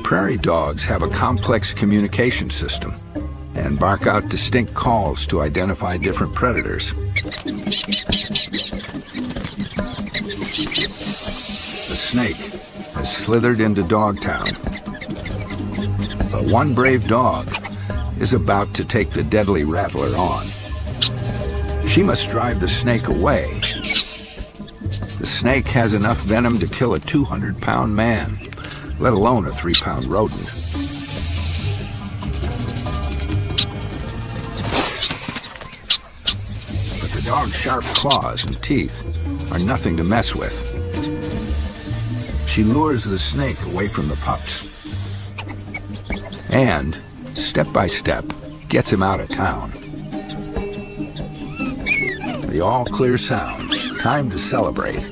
Prairie dogs have a complex communication system and bark out distinct calls to identify different predators. The snake has slithered into Dogtown. But one brave dog is about to take the deadly rattler on. She must drive the snake away. The snake has enough venom to kill a 200-pound man, let alone a 3-pound rodent. But the dog's sharp claws and teeth are nothing to mess with. She lures the snake away from the pups and, step by step, gets him out of town. The all clear sounds. Time to celebrate.